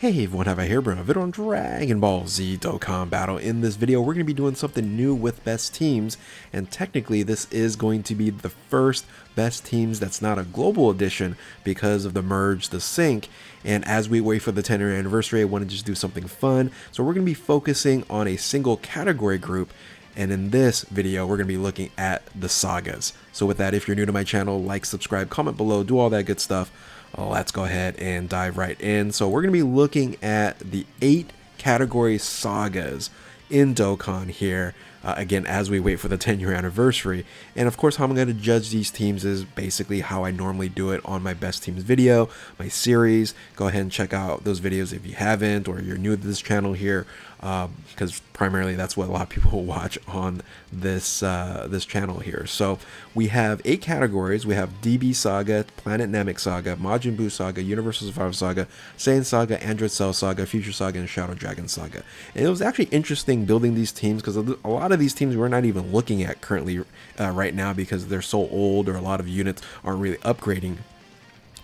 Hey everyone, have I here bring a video on Dragon Ball Z Dokkan Battle. In this video, we're going to be doing something new with best teams, and technically this is going to be the first best teams that's not a global edition because of the merge, the sync. And as we wait for the 10th anniversary, I want to just do something fun. So we're going to be focusing on a single category group. And in this video, we're going to be looking at the sagas. So with that, if you're new to my channel, like, subscribe, comment below, do all that good stuff. Let's go ahead and dive right in. So we're going to be looking at the 8 category sagas in Dokkan here. Again, as we wait for the 10-year anniversary. And of course, how I'm going to judge these teams is basically how I normally do it on my best teams video, my series. Go ahead and check out those videos if you haven't, or you're new to this channel here, because primarily that's what a lot of people watch on this this channel here. So we have 8 categories. We have DB Saga, Planet Namek Saga, Majin Buu Saga, Universal Survivor Saga, Saiyan Saga, Android Cell Saga, Future Saga, and Shadow Dragon Saga. And it was actually interesting building these teams because a lot of these teams we're not even looking at currently right now because they're so old, or a lot of units aren't really upgrading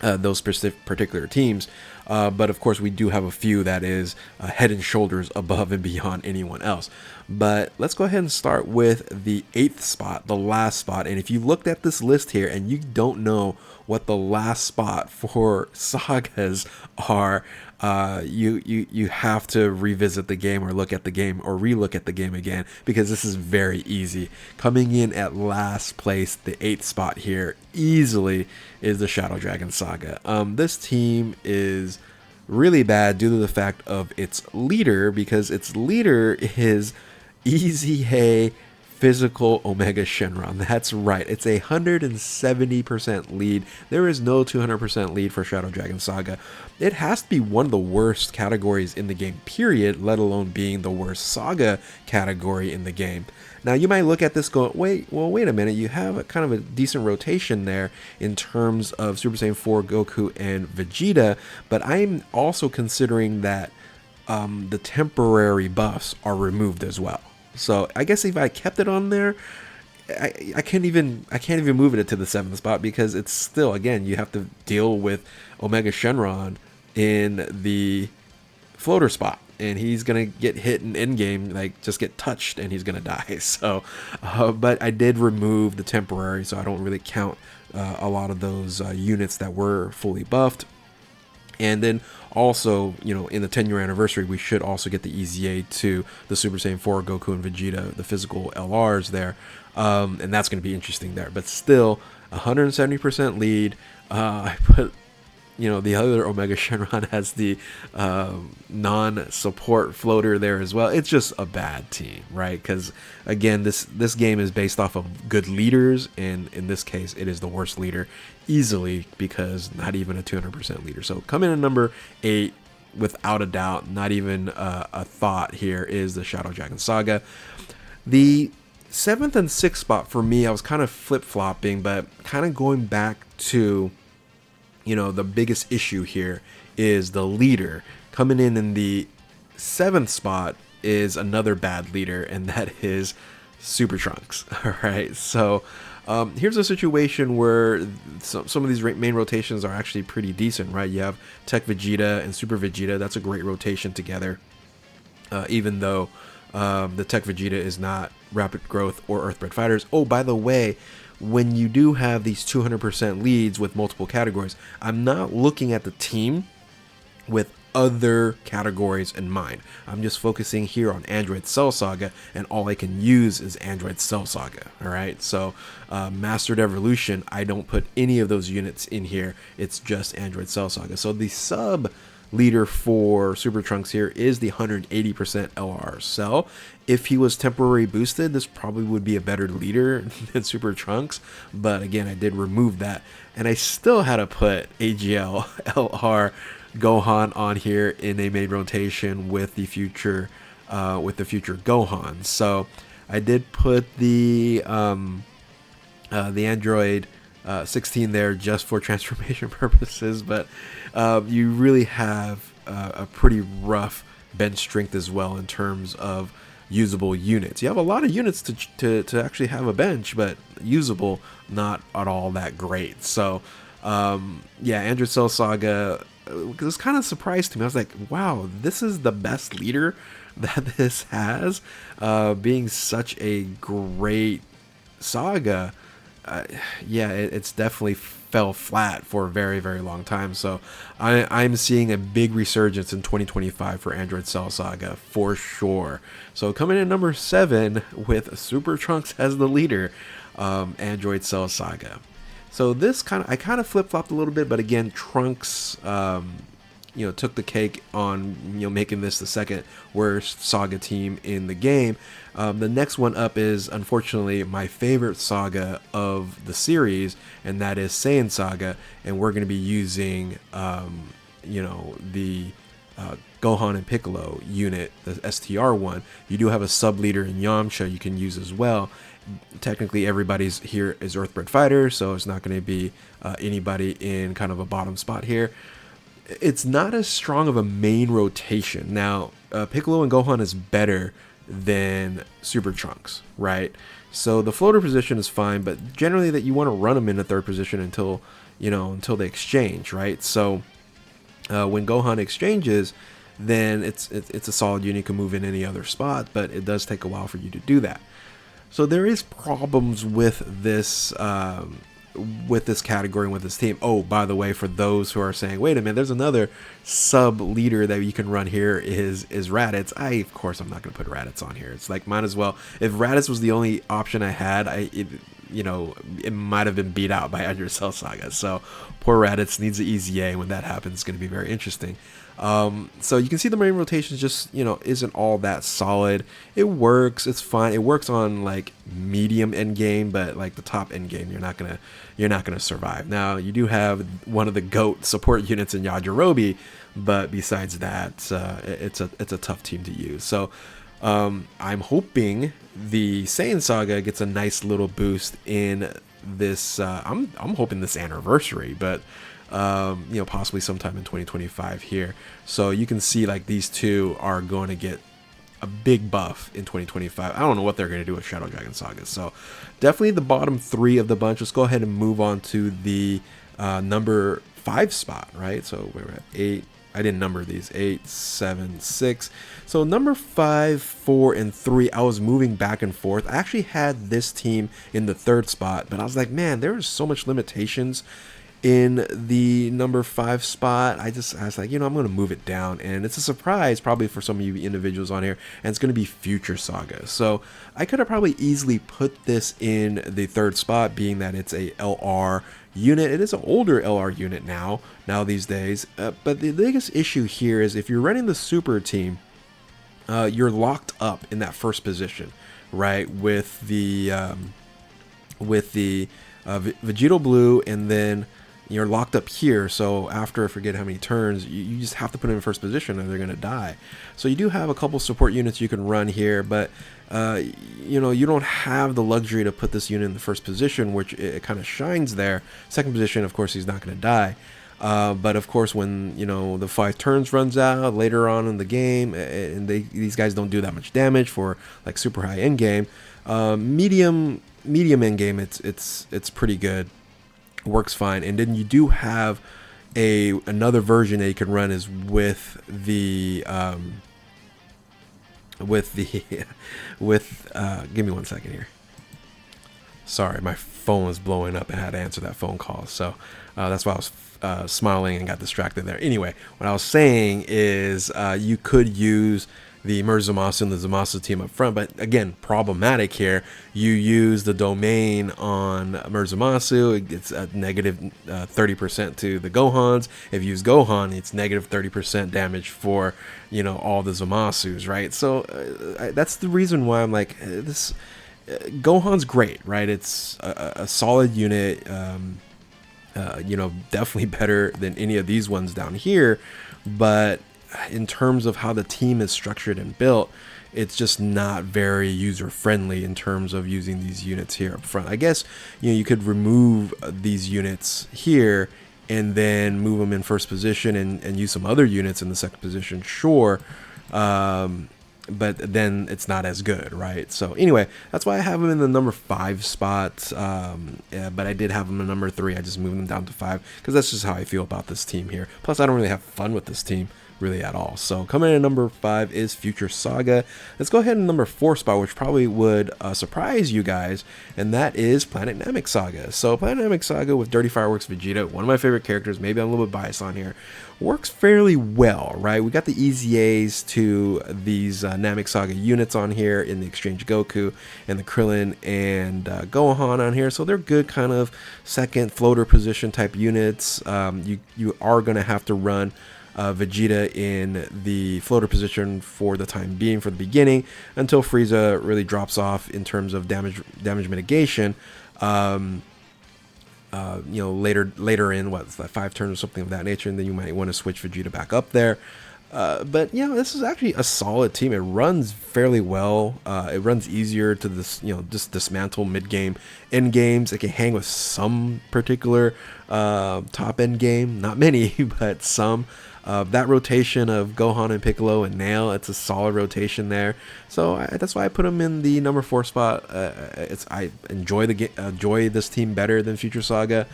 those particular teams. But of course we do have a few that is head and shoulders above and beyond anyone else. But let's go ahead and start with the 8th spot, the last spot. And if you looked at this list here and you don't know what the last spot for sagas are, you have to revisit the game, or look at the game, or relook at the game again, because this is very easy. Coming in at last place, the 8th spot here easily is the Shadow Dragon Saga. This team is really bad due to the fact of its leader, because its leader is Easy Hay Physical Omega Shenron. That's right, it's a 170% lead. There is no 200% lead for Shadow Dragon Saga. It has to be one of the worst categories in the game, period, let alone being the worst saga category in the game. Now you might look at this going, wait a minute, you have a kind of a decent rotation there in terms of Super Saiyan 4, Goku, and Vegeta, but I'm also considering that the temporary buffs are removed as well. So I guess if I kept it on there, I can't even move it to the 7th spot, because it's still, again, you have to deal with Omega Shenron in the floater spot, and he's gonna get hit in endgame, like just get touched, and he's gonna die. So but I did remove the temporary, so I don't really count a lot of those units that were fully buffed. And then also, you know, in the 10-year anniversary, we should also get the EZA to the Super Saiyan 4, Goku, and Vegeta, the physical LRs there. And that's going to be interesting there. But still, 170% lead. I put, you know, the other Omega Shenron has the non-support floater there as well. It's just a bad team, right? Because, again, this game is based off of good leaders, and in this case, it is the worst leader easily, because not even a 200% leader. So coming in at number 8, without a doubt, not even a thought here, is the Shadow Dragon Saga. The 7th and 6th spot for me, I was kind of flip-flopping, but kind of going back to, you know, the biggest issue here is the leader. Coming in the 7th spot is another bad leader, and that is Super Trunks. All right, so here's a situation where some of these main rotations are actually pretty decent, right? You have Tech Vegeta and Super Vegeta. That's a great rotation together, even though the Tech Vegeta is not Rapid Growth or Earthbred Fighters. Oh, by the way, when you do have these 200% leads with multiple categories, I'm not looking at the team with other categories in mind. I'm just focusing here on Android Cell Saga, and all I can use is Android Cell Saga. All right, so Mastered Evolution, I don't put any of those units in here. It's just Android Cell Saga. So the sub leader for Super Trunks here is the 180% LR Cell. If he was temporary boosted, this probably would be a better leader than Super Trunks, but again, I did remove that, and I still had to put AGL LR Gohan on here in a main rotation with the future Gohan. So I did put the Android 16 there just for transformation purposes, but you really have a pretty rough bench strength as well in terms of usable units. You have a lot of units to actually have a bench, but usable, not at all that great. So yeah, Android Cell Saga was kind of surprised to me. I was like, wow, this is the best leader that this has, being such a great saga. Yeah, it's definitely fell flat for a very, very long time. So I'm seeing a big resurgence in 2025 for Android Cell Saga for sure. So coming in number 7 with Super Trunks as the leader, Android Cell Saga. So this I kind of flip-flopped a little bit, but again, Trunks took the cake on making this the second worst saga team in the game. The next one up is unfortunately my favorite saga of the series, and that is Saiyan Saga, and we're going to be using the Gohan and Piccolo unit, the STR one. You do have a sub leader in Yamcha you can use as well. Technically everybody's here is Earthbred Fighter, so it's not going to be anybody in kind of a bottom spot here. It's not as strong of a main rotation. Now, Piccolo and Gohan is better than Super Trunks, right? So the floater position is fine, but generally that you want to run them in the third position until they exchange, right? So when Gohan exchanges, then it's a solid unit, you can move in any other spot, but it does take a while for you to do that. So there is problems with this category and with this team. Oh, by the way, for those who are saying, wait a minute, there's another sub leader that you can run here is Raditz. Of course I'm not going to put Raditz on here. It's like, might as well. If Raditz was the only option I had, it might have been beat out by Android Cell Saga. So poor Raditz needs an easy A. When that happens, it's going to be very interesting. So you can see the main rotation just, isn't all that solid. It works, it's fine. It works on like medium end game, but like the top end game, you're not gonna survive. Now you do have one of the GOAT support units in Yajirobe, but besides that, it's a tough team to use. So I'm hoping the Saiyan Saga gets a nice little boost in this. I'm hoping this anniversary, but possibly sometime in 2025 here. So you can see like these two are going to get a big buff in 2025. I don't know what they're going to do with Shadow Dragon Saga. So definitely the bottom 3 of the bunch. Let's go ahead and move on to the number 5 spot, right? So we're at 8. I didn't number these. 8, 7, 6. So number 5, 4, and 3, I was moving back and forth. I actually had this team in the 3rd spot, but I was like, man, there is so much limitations in the number 5 spot. I was like, I'm going to move it down, and it's a surprise probably for some of you individuals on here, and it's going to be Future Saga. So I could have probably easily put this in the 3rd spot, being that it's a LR unit. It is an older LR unit now these days, but the biggest issue here is if you're running the super team, you're locked up in that first position, right, with the Vegito Blue, and then you're locked up here. So after I forget how many turns, you just have to put them in first position or they're going to die. So you do have a couple support units you can run here, but you don't have the luxury to put this unit in the first position, which it kind of shines there. Second position, of course, he's not going to die. But of course, when the 5 turns runs out later on in the game, and these guys don't do that much damage for like super high end game, medium end game, it's pretty good. Works fine. And then you do have another version that you can run is with the give me one second here. Sorry, my phone is blowing up and I had to answer that phone call, so that's why I was smiling and got distracted there. Anyway, what I was saying is you could use the Zamasu and the Zamasu team up front, but again, problematic here. You use the domain on Zamasu, it's a negative 30% to the Gohans. If you use Gohan, it's negative 30% damage for all the Zamasus, right? So that's the reason why I'm like, this Gohan's great, right? It's a solid unit, definitely better than any of these ones down here, but in terms of how the team is structured and built, it's just not very user friendly in terms of using these units here up front. I guess you could remove these units here and then move them in first position and use some other units in the second position, sure. but then it's not as good, right? So anyway, that's why I have him in the number 5 spot. Yeah, but I did have him in number 3. I just moved him down to 5 because that's just how I feel about this team here. Plus, I don't really have fun with this team really at all. So coming in at number 5 is Future Saga. Let's go ahead and number 4 spot, which probably would surprise you guys, and that is Planet Namek Saga. So Planet Namek Saga with Dirty Fireworks Vegeta, one of my favorite characters. Maybe I'm a little bit biased on here. Works fairly well, right? We got the easy A's to these Namek Saga units on here in the Exchange Goku and the Krillin and Gohan on here, so they're good kind of second floater position type units. You are going to have to run Vegeta in the floater position for the time being, for the beginning, until Frieza really drops off in terms of damage mitigation. You know, later in what's that, 5 turns or something of that nature, and then you might want to switch Vegeta back up there. But you know, this is actually a solid team. It runs fairly well. It runs easier to just dismantle mid game, end games. It can hang with some particular top end game, not many, but some. That rotation of Gohan and Piccolo and Nail, it's a solid rotation there. So that's why I put him in the number 4 spot. I enjoy this team better than Future Saga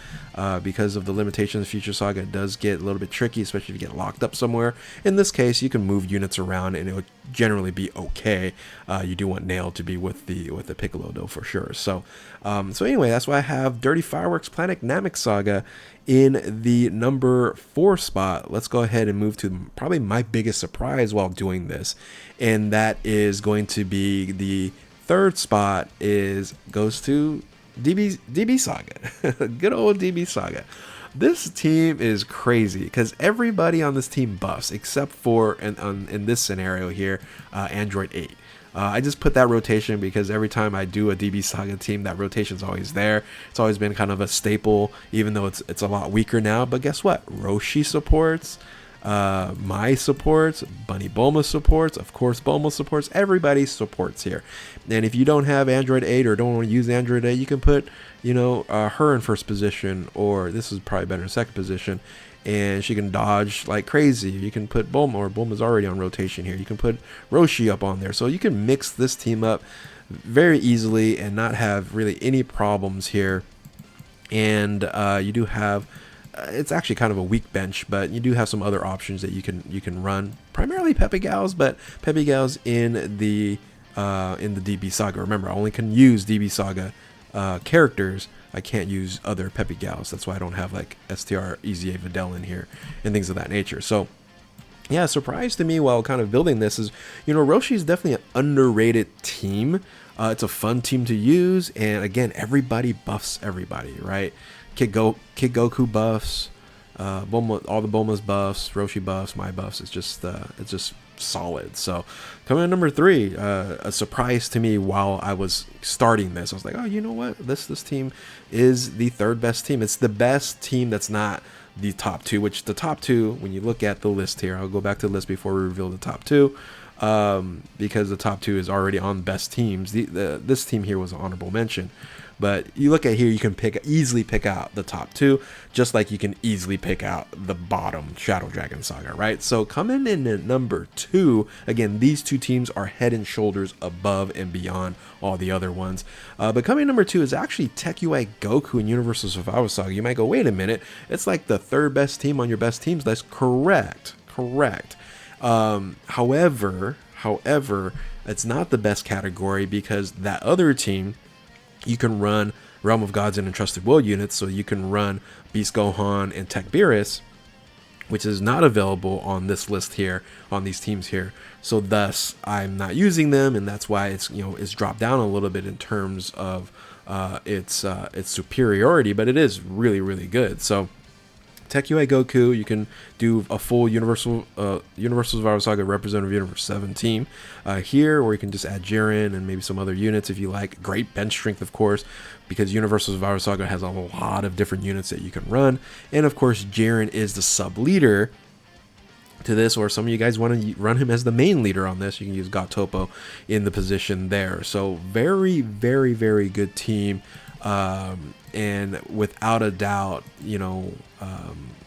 because of the limitations of Future Saga. It does get a little bit tricky, especially if you get locked up somewhere. In this case, you can move units around and it would generally be okay. You do want Nail to be with the Piccolo though, for sure. So anyway, that's why I have Dirty Fireworks Planet Namek Saga in the number 4 spot. Let's go ahead and move to probably my biggest surprise while doing this, and that is going to be the 3rd spot. Goes to DB Saga. Good old DB Saga. This team is crazy because everybody on this team buffs except for in this scenario here, Android 8. I just put that rotation because every time I do a DB Saga team, that rotation's always there. It's always been kind of a staple, even though it's a lot weaker now. But guess what? Roshi supports, Mai supports, Bunny Bulma supports, of course Bulma supports. Everybody supports here. And if you don't have Android 8 or don't want to use Android 8, you can put her in first position, or this is probably better in second position, and she can dodge like crazy. You can put Bulma, or Bulma's already on rotation here. You can put Roshi up on there. So you can mix this team up very easily and not have really any problems here. And you do have, it's actually kind of a weak bench, but you do have some other options that you can run. Primarily Pepe Gals, but Pepe Gals in the DB Saga. Remember, I only can use DB Saga characters. I can't use other Pepe Gals. That's why I don't have like STR EZA Videl in here and things of that nature. So yeah, a surprise to me while kind of building this is, Roshi is definitely an underrated team. It's a fun team to use, and again, everybody buffs everybody, right? Kid Goku buffs, Bulma, all the Bulma's buffs, Roshi buffs, my buffs. It's just solid. So coming in number 3, a surprise to me while I was starting this. I was like, oh, you know what? This team is the 3rd best team. It's the best team that's not the top 2, which the top 2, when you look at the list here, I'll go back to the list before we reveal the top 2, because the top 2 is already on best teams. This team here was an honorable mention. But you look at here, you can easily pick out the top 2, just like you can easily pick out the bottom Shadow Dragon Saga, right? So coming in at number 2, again, these 2 teams are head and shoulders above and beyond all the other ones. But coming in number 2 is actually Tech UI Goku and Universal Survival Saga. You might go, wait a minute, it's like the 3rd best team on your best teams list. Correct. However, it's not the best category because that other team, you can run Realm of Gods and Entrusted Will units, so you can run Beast Gohan and Tech Beerus, which is not available on this list here, on these teams here. So thus, I'm not using them, and that's why it's it's dropped down a little bit in terms of its superiority, but it is really, really good. So Tech UI Goku, you can do a full Universal Survival Saga Representative Universe 7 team here, or you can just add Jiren and maybe some other units if you like. Great bench strength, of course, because Universal Survival Saga has a lot of different units that you can run. And of course, Jiren is the sub leader to this, or some of you guys want to run him as the main leader on this. You can use God Topo in the position there. So very, very, very good team. And without a doubt,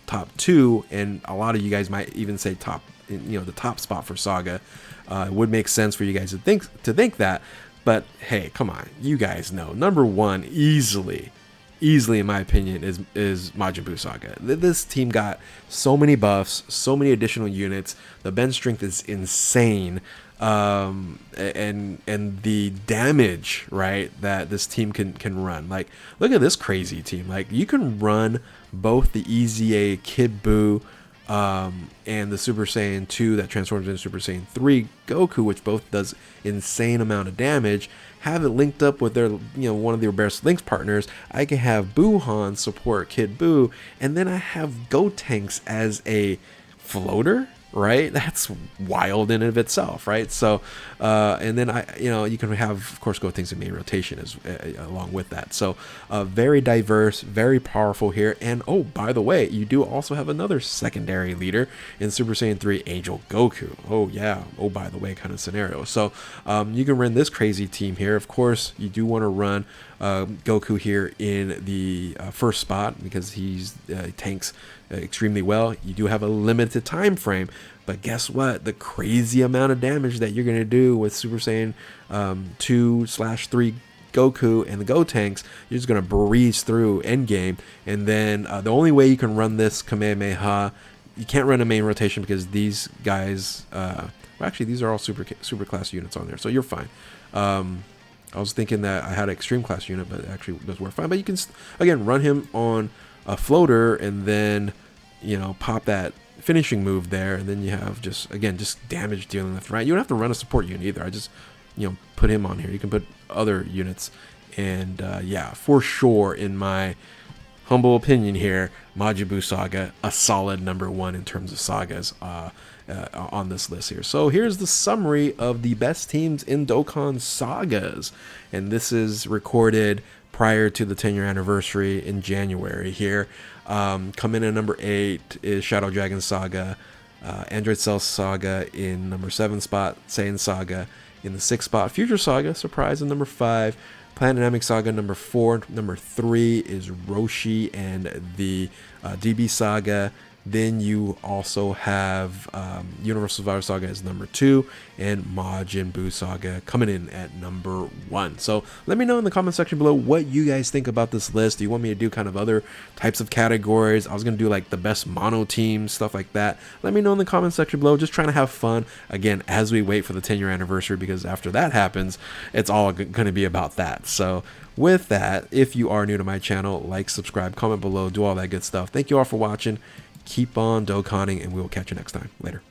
top 2, and a lot of you guys might even say top the top spot for Saga. It would make sense for you guys to think that, but hey, come on, you guys know number one easily in my opinion is Majin Buu Saga. This team got so many buffs, so many additional units. The bench strength is insane, and the damage, right, that this team can run. Like, look at this crazy team. Like, you can run both the EZA Kid Buu and the Super Saiyan 2 that transforms into Super Saiyan 3 Goku, which both does insane amount of damage. Have it linked up with their, one of their best links partners. I can have Buuhan support Kid Buu, and then I have Gotenks as a floater, right? That's wild in and of itself, right? So, and then you can have, of course, Gotenks in main rotation as along with that. So, very diverse, very powerful here. And oh, by the way, you do also have another secondary leader in Super Saiyan 3 Angel Goku. Oh yeah, oh by the way, kind of scenario. So, you can run this crazy team here. Of course, you do want to run Goku here in the first spot because he's tanks extremely well. You do have a limited time frame, but guess what? The crazy amount of damage that you're going to do with Super Saiyan 2/3 Goku and the Gotenks, you're just going to breeze through endgame. And then the only way you can run this Kamehameha, you can't run a main rotation because these guys, well, actually these are all super class units on there, so you're fine. I was thinking that I had an extreme class unit, but it actually does work fine. But you can, again, run him on a floater and then, pop that finishing move there. And then you have just damage dealing left and right. You don't have to run a support unit either. I just, put him on here. You can put other units. And yeah, for sure, in my humble opinion here, Majin Buu Saga, a solid number one in terms of sagas on this list here. So here's the summary of the best teams in Dokkan Sagas, and this is recorded prior to the 10-year anniversary in January here. Coming in at number 8 is Shadow Dragon Saga, Android Cell Saga in number 7 spot, Saiyan Saga in the 6th spot, Future Saga, surprise, in number 5, Planet Saga number 4, number 3 is Roshi and the DB Saga. Then you also have Universal Survivor Saga as number 2 and Majin Buu Saga coming in at number 1. So let me know in the comment section below what you guys think about this list. Do you want me to do kind of other types of categories? I was going to do like the best mono teams, stuff like that. Let me know in the comment section below. Just trying to have fun, again, as we wait for the 10-year anniversary, because after that happens, it's all going to be about that. So with that, if you are new to my channel, like, subscribe, comment below, do all that good stuff. Thank you all for watching. Keep on Dokkaning, and we will catch you next time. Later.